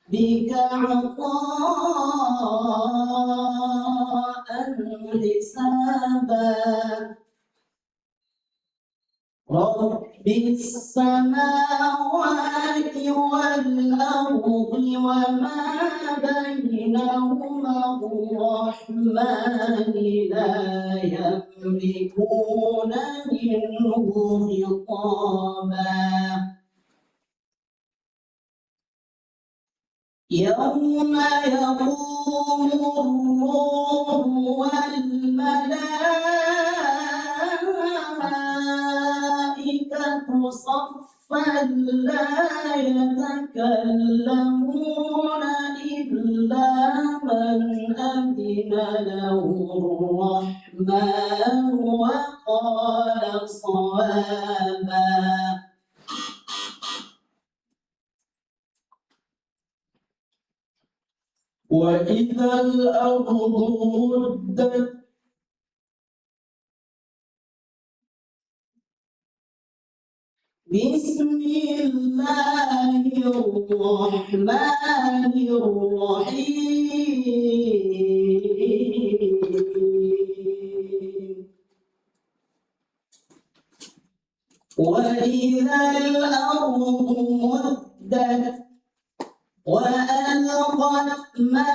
بك عطاء حسابا رب السماوات والأرض وما بينهما الرحمن لا يملكون منه خطابا يوم يقوم الروح والملائكة صفا لا يتكلمون إلا من أذن له الرحمن وقال صوابا وإذا الأرض مدت بسم الله الرحمن الرحيم وإذا الأرض مدت وألقت ما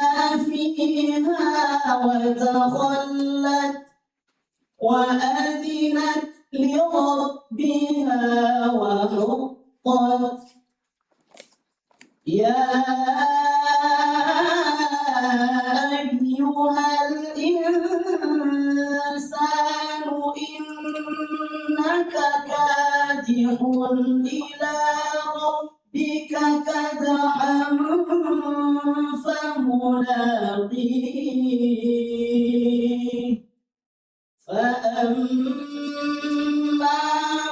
فيها وتخلت وأذنت لربها وحقت يا أيها الإنسان إنك كادح إلى ربك كدحا فملاقيه فأما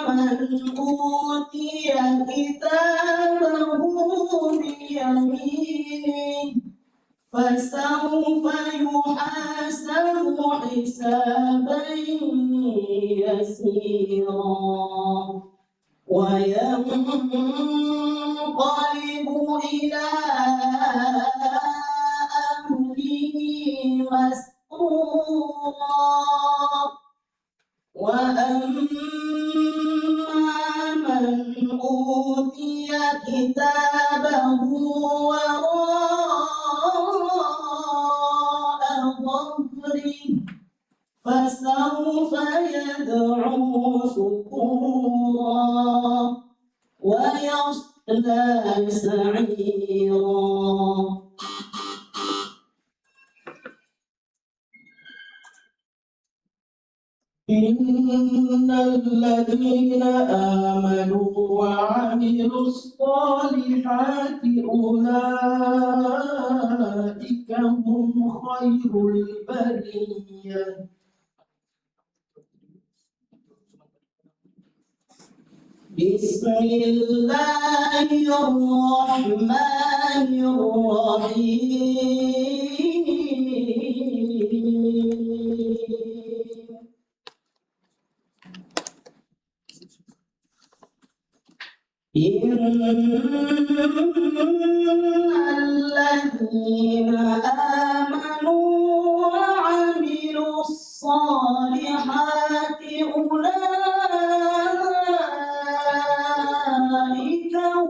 من أوتي كتابه بيمينه فسوف يحاسب حسابا يسيرا وينقلب إلى أهله مسرورا وأما من أوتي كتابه وراء ظهره فسوف يدعو ثبورا ويصلى سعيرا إن الذين آمنوا وعملوا الصالحات أولئك هم خير البرية بسم الله الرحمن الرحيم إن الذين آمنوا وعملوا الصالحات أولئك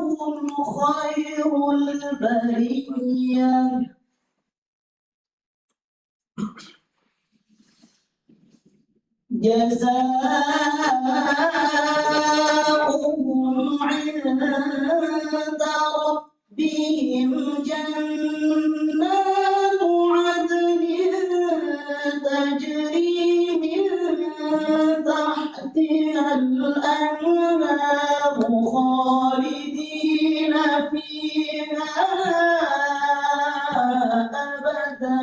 هم خير البرية جزاؤهم عند ربهم جنات عدن تجري من تحتها الأنهار خالدين فيها أبدا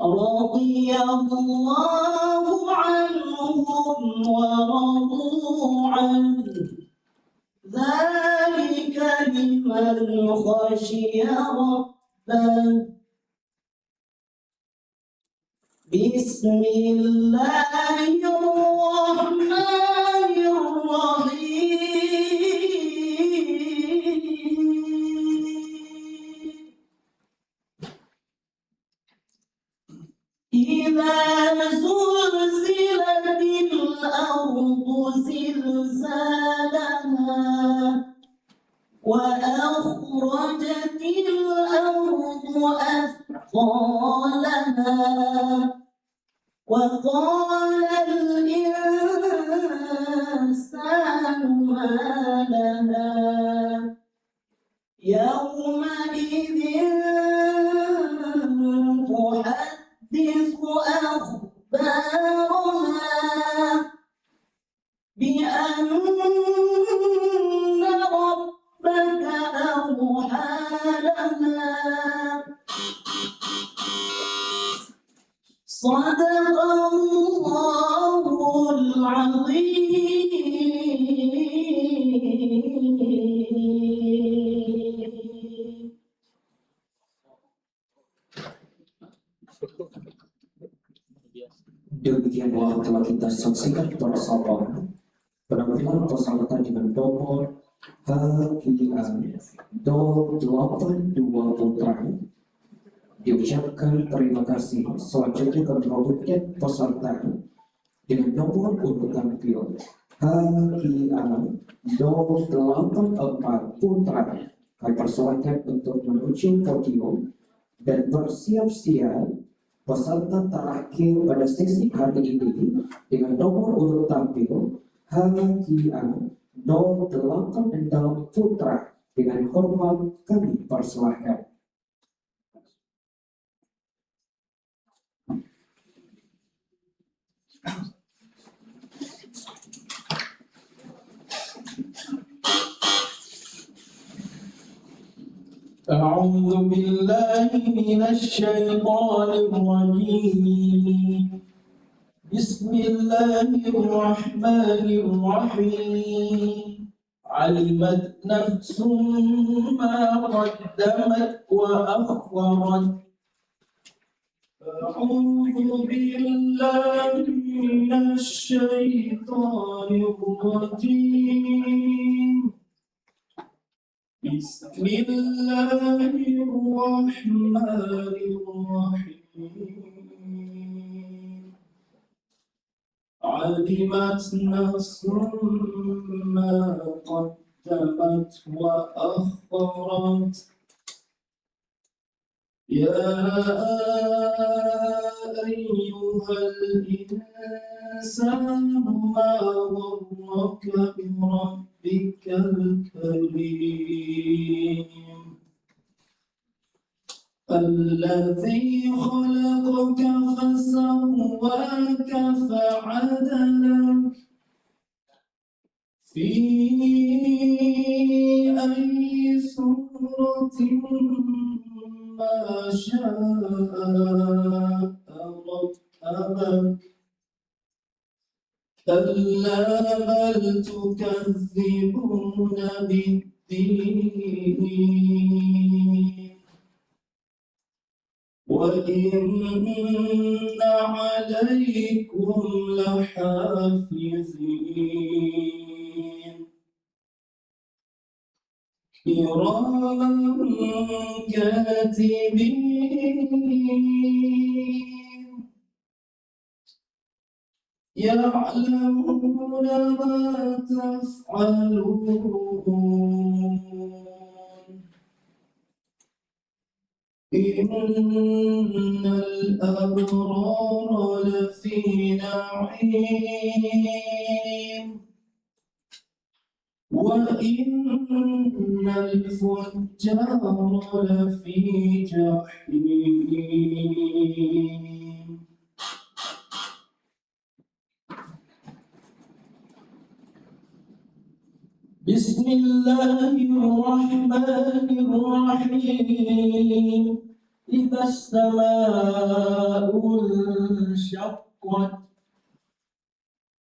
رضي الله عنهم ورضوا عنه ذلك لمن خشي ربه بسم الله الرحمن الرحيم صدق الله العظيم. Demikian telah kita saksikan bersama penampilan peserta dengan nomor HIA 28 putra. Diucapkan terima kasih. Selanjutnya kami memberikan peserta dengan nomor untuk tampil HIA 84 putra. Kami persilakan untuk menuju podium dan bersiap-siap. Peserta terakhir pada sesi hari ini dengan nomor urut tampil HIA 86 putra. Dengan hormat kami persilahkan. أعوذ بالله من الشيطان الرجيم. بسم الله الرحمن الرحيم. علمت نفس ما قدمت وأخرت. أعوذ بالله من الشيطان الرجيم. بسم الله الرحمن الرحيم. علمت نفس ما قدمت وأخرت. يا أيها الإنسان ما غرك بربك الكريم الذي خلقك فسواك فعدلك في أي صورة ما شاء ركبك. كلا بل تكذبون بالدين وإن عليكم لحافظين كراما كاتبين يعلمون ما تفعلون. إن الأبرار لفي نعيم وإن الفجار لفي جحيم. بسم الله الرحمن الرحيم. إذا السماء انشقت.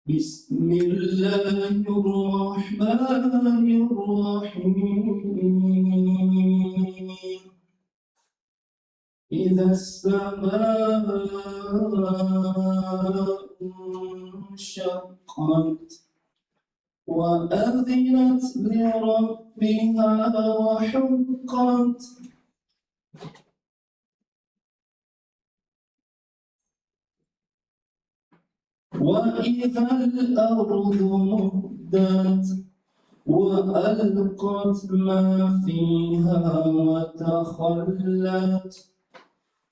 بسم الله الرحمن الرحيم. إذا السماء انشقت وأذنت لربها وحقت. وإذا الأرض مدت وألقت ما فيها وتخلت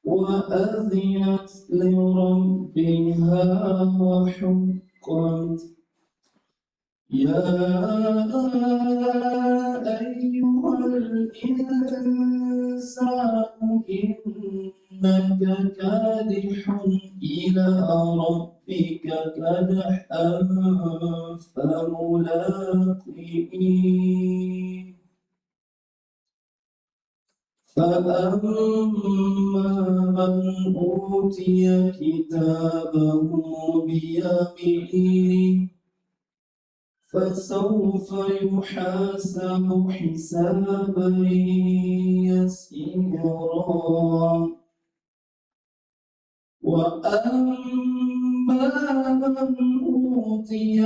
وأذنت لربها وحقت. يا أيها الإنسان إنك كادح إلى ربك كدحا فأما من أوتي كتابه بيمينه فسوف يحاسب حسابا يسيرا وأما من أوتي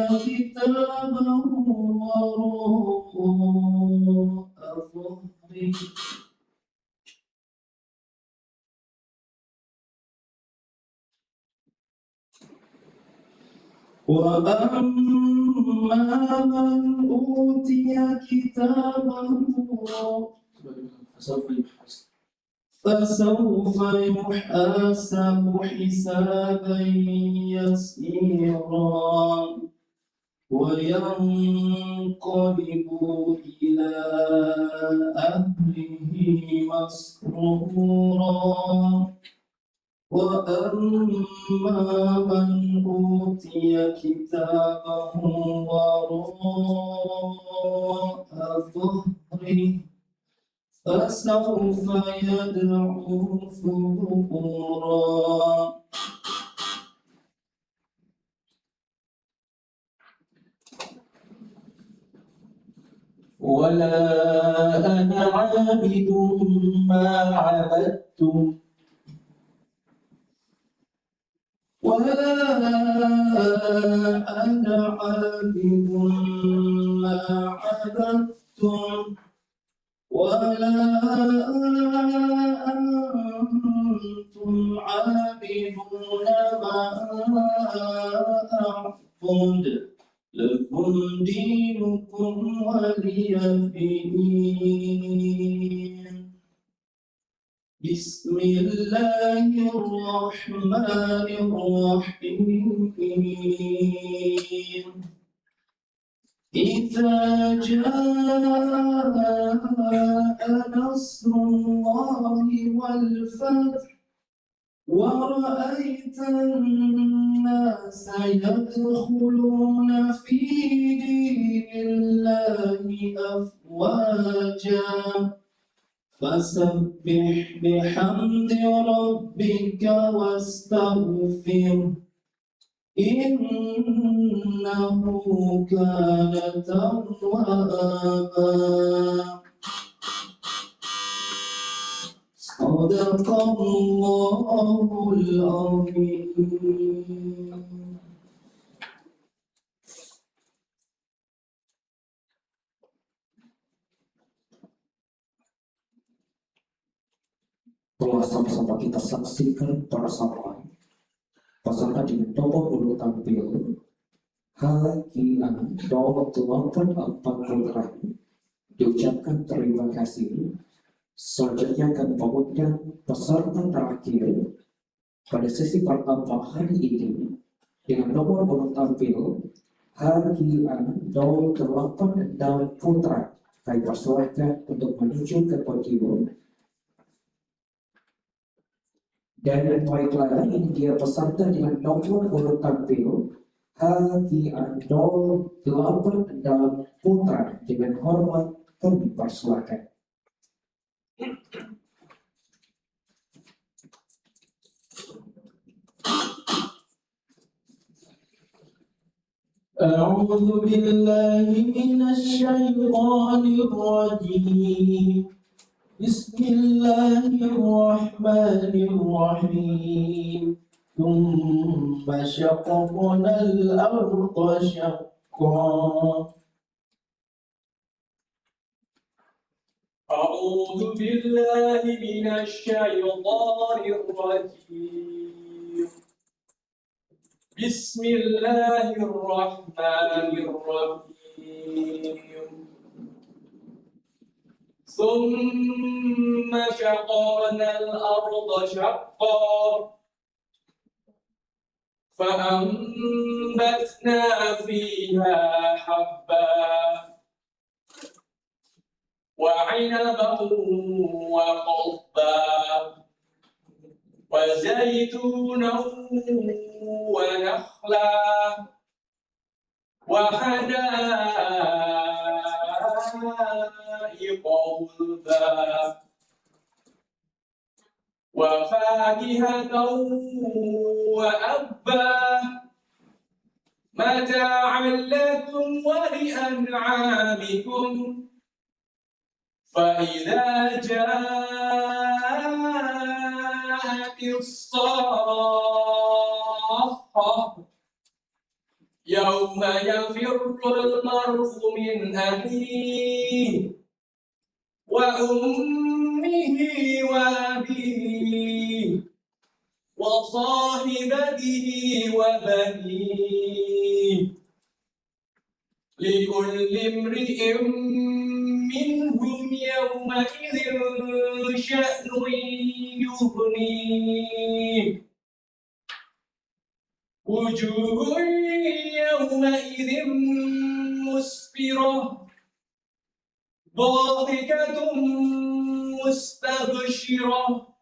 كتابه وراء ظهره فسوف يحاسب حسابا يسيرا وينقلب إلى أهله مسرورا وأما من أوتي كتابه وراء ظهره فسوف يدعو ثبورا ولا أنا عابد ما عبدتم ولا أنا عابد ما عبدتم ولا أنتم عابدون ما أعبد لكم دينكم ولي دين بسم الله الرحمن الرحيم إذا جاء نصر الله والفتح ورأيت الناس يدخلون في دين الله أفواجا فسبح بحمد ربك واستغفره إنه كان توابا صدق الله العظيم. Telah sama-sama kita saksikan persamaan peserta dengan nomor urut tampil Hakian 2840 diucapkan terima kasih. Selanjutnya akan membawakan peserta terakhir pada sesi pertama hari ini dengan nomor urut tampil Hakian 08 dan Putra. Kami persilahkan untuk menuju ke podium. Dan baiklah, ini dia peserta dengan nomor urut tampil Hakian 08 dan Putra. Dengan hormat kami persilahkan. أعوذ بالله من الشيطان الرجيم بسم الله الرحمن الرحيم ثم شققنا الأرض شقا أعوذ بالله من الشيطان الرجيم بسم الله الرحمن الرحيم ثم شققنا الأرض شقا فأنبتنا فيها حبا وعنبا وقضبا وزيتونا ونخلا وحدائق غلبا وفاكهة وأبا متاعا لكم ولأنعامكم فإذا جاءت الصاخة يوم يفر المرء من أخيه وأمه وأبيه وصاحبته وبنيه لكل امرئ منهم يومئذ شأن يغنيه وجوه يومئذ مسفرة ضاحكة مستبشرة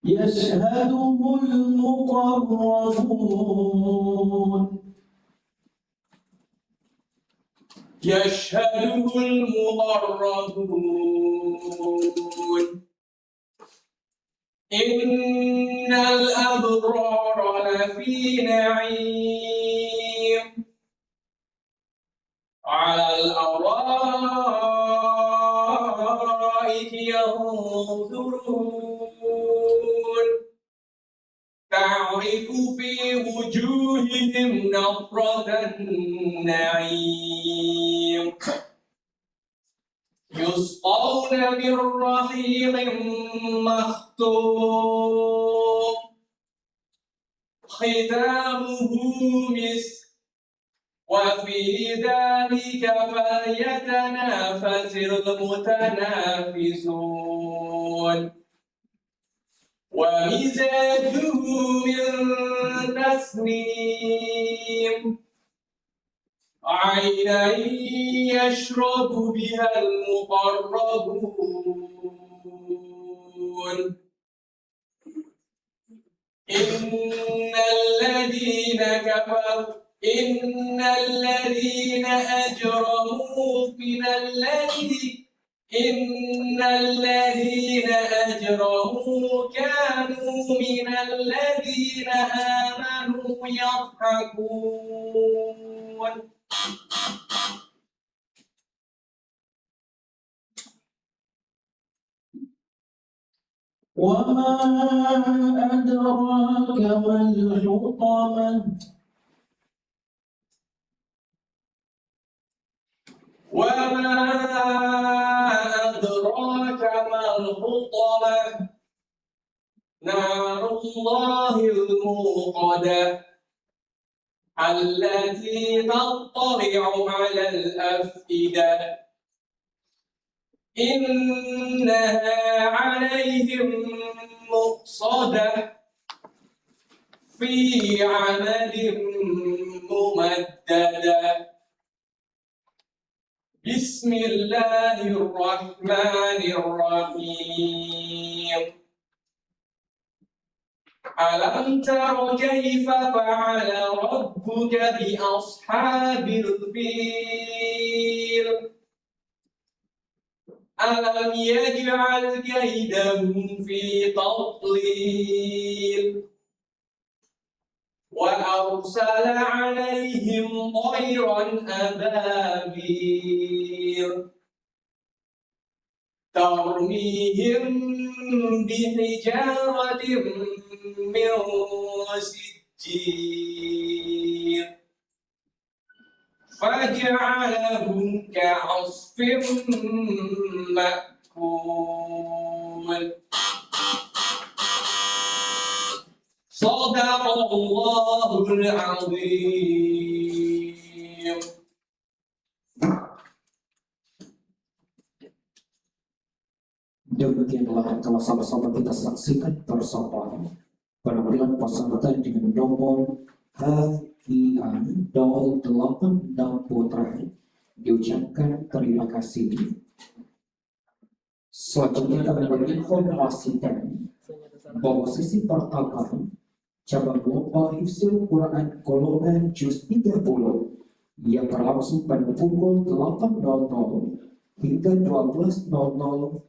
يشهده المقربون يشهده المقربون إن الأبرار لفي نعيم على الأرائك ينظرون تعرف في وجوههم نضرة النعيم يسقون من رحيق مختوم ختامه مسك وفي ذلك فليتنافس المتنافسون ومزاجه من تسنيم عينا يشرب بها المقربون إن الذين أجرموا كانوا من الذين آمنوا يضحكون وما أدراك ما الحطمة وما أدراك ما الحطمة نار الله الموقدة التي تطلع على الأفئدة إنها عليهم مؤصدة في عمد ممددة بسم الله الرحمن الرحيم ألم تر كيف فعل ربك بأصحاب الفيل ألم يجعل كيدهم في تضليل وأرسل عليهم طيرا أبابيل ترميهم بحجارة من سجيل فجعلهم كعصف مأكول صدق الله العظيم. Demikianlah telah sama-sama kita saksikan bersama penampilan peserta dengan nomor HIA-08 Putra. Diucapkan terima kasih. Selanjutnya kami menginformasikan bahwa sesi pertama cabang lomba hifzul Quran golongan juz 30 yang berlangsung pada pukul 8.00 hingga 12.00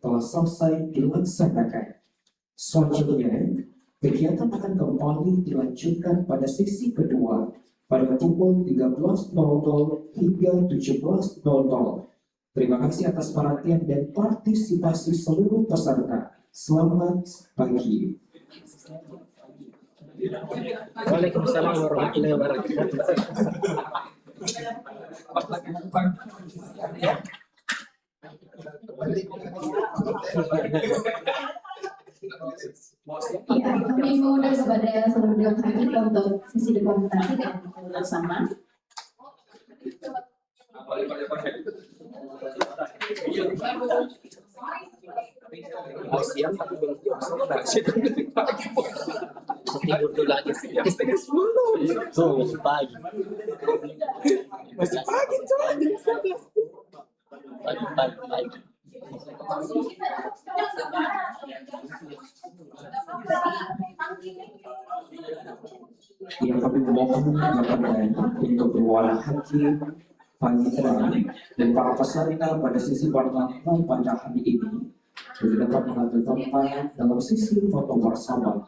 telah selesai dilaksanakan. Selanjutnya, kegiatan akan kembali dilanjutkan pada sesi kedua pada pukul 13.00 hingga 17.00. Terima kasih atas perhatian dan partisipasi seluruh peserta. Selamat pagi. Waalaikumsalam warahmatullahi wabarakatuh. Ya, kami mengundang kepada seluruh dewan hakim untuk sesi dokumentasi dan bersama. Siang tapi belum tidur dulu lagi. Tuh masih pagi. Masih pagi pagi. Yang kami mohon kepada untuk berwala hakim, panitera, dan para peserta pada sesi pertama pada hari ini untuk dapat mengambil tempat dalam sesi foto bersama.